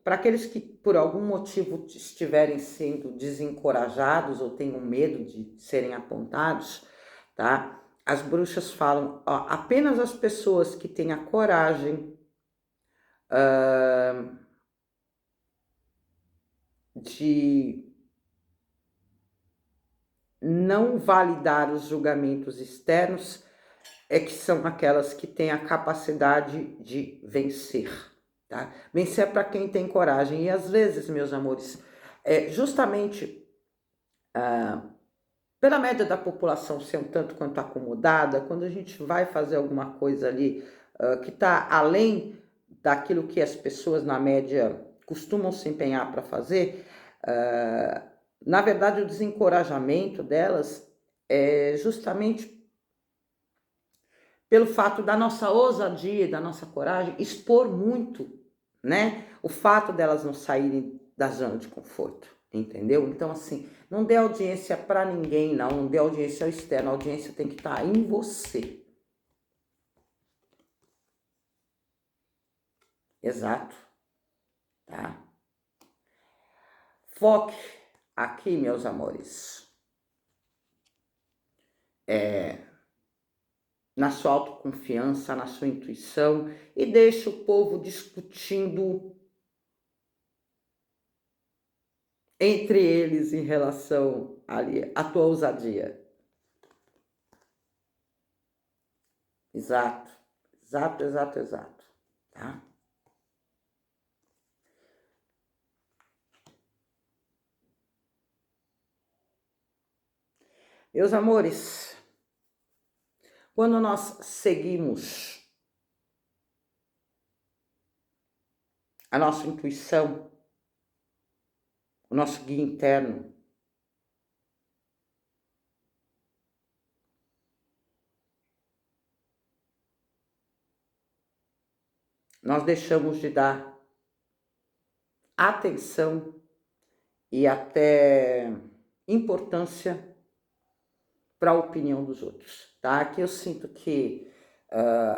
Para aqueles que por algum motivo estiverem sendo desencorajados ou tenham medo de serem apontados, tá? As bruxas falam, ó, apenas as pessoas que têm a coragem de não validar os julgamentos externos é que são aquelas que têm a capacidade de vencer, tá? Vencer é para quem tem coragem. E às vezes, meus amores, justamente pela média da população ser um tanto quanto acomodada, quando a gente vai fazer alguma coisa ali que está além daquilo que as pessoas na média costumam se empenhar para fazer, na verdade o desencorajamento delas é justamente pelo fato da nossa ousadia e da nossa coragem expor muito, né? O fato delas não saírem da zona de conforto, entendeu? Então, assim, não dê audiência para ninguém, não dê audiência ao externo, a audiência tem que estar em você. Exato, tá? Foque aqui, meus amores, na sua autoconfiança, na sua intuição e deixe o povo discutindo entre eles em relação ali à tua ousadia. Exato, exato, exato, exato, tá? Meus amores, quando nós seguimos a nossa intuição, o nosso guia interno, nós deixamos de dar atenção e até importância para a opinião dos outros, tá? Aqui eu sinto que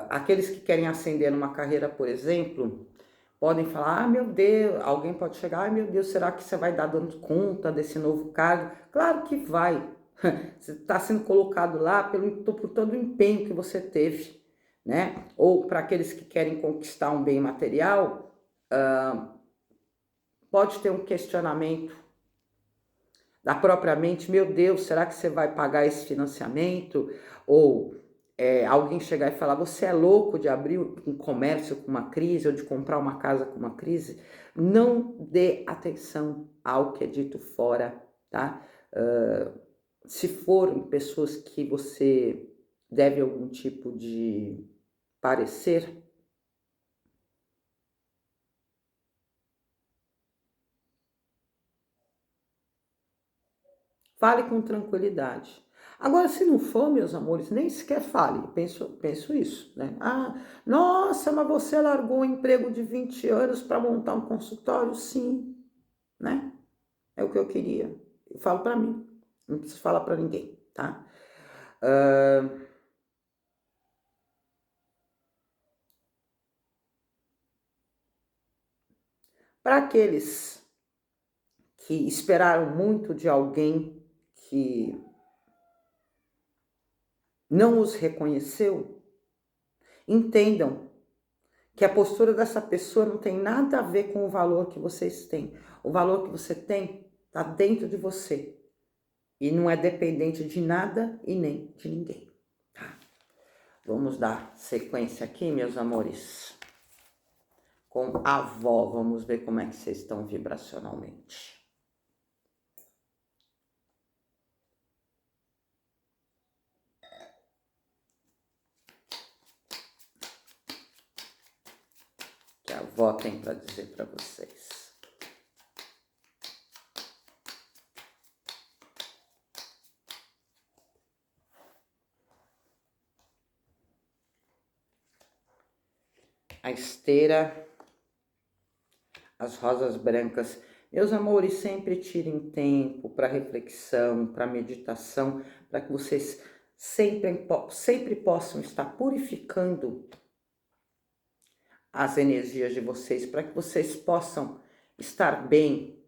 aqueles que querem ascender numa carreira, por exemplo, podem falar, meu Deus, alguém pode chegar, meu Deus, será que você vai dar dando conta desse novo cargo? Claro que vai. Você está sendo colocado lá por todo o empenho que você teve, né? Ou para aqueles que querem conquistar um bem material, pode ter um questionamento da própria mente, meu Deus, será que você vai pagar esse financiamento? Ou alguém chegar e falar, você é louco de abrir um comércio com uma crise ou de comprar uma casa com uma crise, não dê atenção ao que é dito fora, tá? Se forem pessoas que você deve algum tipo de parecer, fale com tranquilidade. Agora, se não for, meus amores, nem sequer fale. Penso isso, né? Ah, nossa, mas você largou um emprego de 20 anos para montar um consultório? Sim, né? É o que eu queria. Eu falo para mim, não preciso falar para ninguém, tá? Para aqueles que esperaram muito de alguém que não os reconheceu, entendam que a postura dessa pessoa não tem nada a ver com o valor que vocês têm. O valor que você tem está dentro de você e não é dependente de nada e nem de ninguém. Tá? Vamos dar sequência aqui, meus amores, com a avó. Vamos ver como é que vocês estão vibracionalmente. Que a avó tem para dizer para vocês. A esteira, as rosas brancas. Meus amores, sempre tirem tempo para reflexão, para meditação, para que vocês sempre possam estar purificando as energias de vocês, para que vocês possam estar bem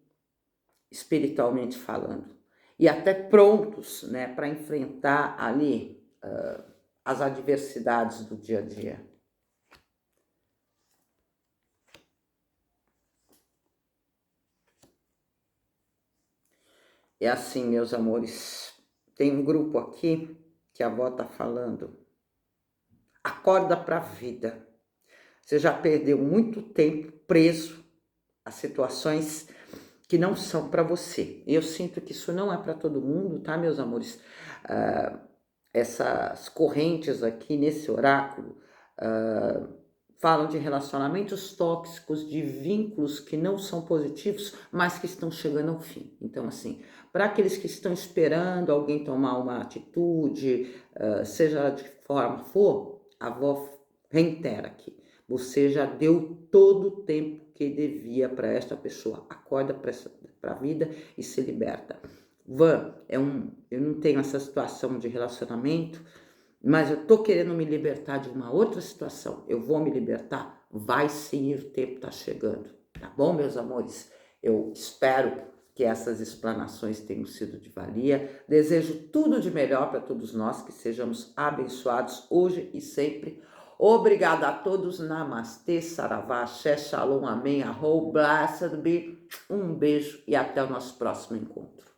espiritualmente falando e até prontos, né, para enfrentar ali as adversidades do dia a dia. É assim, meus amores, tem um grupo aqui que a avó tá falando. Acorda para a vida. Você já perdeu muito tempo preso a situações que não são para você. Eu sinto que isso não é para todo mundo, tá, meus amores? Essas correntes aqui nesse oráculo falam de relacionamentos tóxicos, de vínculos que não são positivos, mas que estão chegando ao fim. Então, assim, para aqueles que estão esperando alguém tomar uma atitude, seja de que forma for, a avó reitera aqui. Você já deu todo o tempo que devia para esta pessoa. Acorda para a vida e se liberta. Van, eu não tenho essa situação de relacionamento, mas eu tô querendo me libertar de uma outra situação. Eu vou me libertar? Vai sim, o tempo tá chegando. Tá bom, meus amores? Eu espero que essas explanações tenham sido de valia. Desejo tudo de melhor para todos nós, que sejamos abençoados hoje e sempre. Obrigada a todos. Namastê, Saravá, Axé, Shalom, Amém, Arro, Blessed be. Um beijo e até o nosso próximo encontro.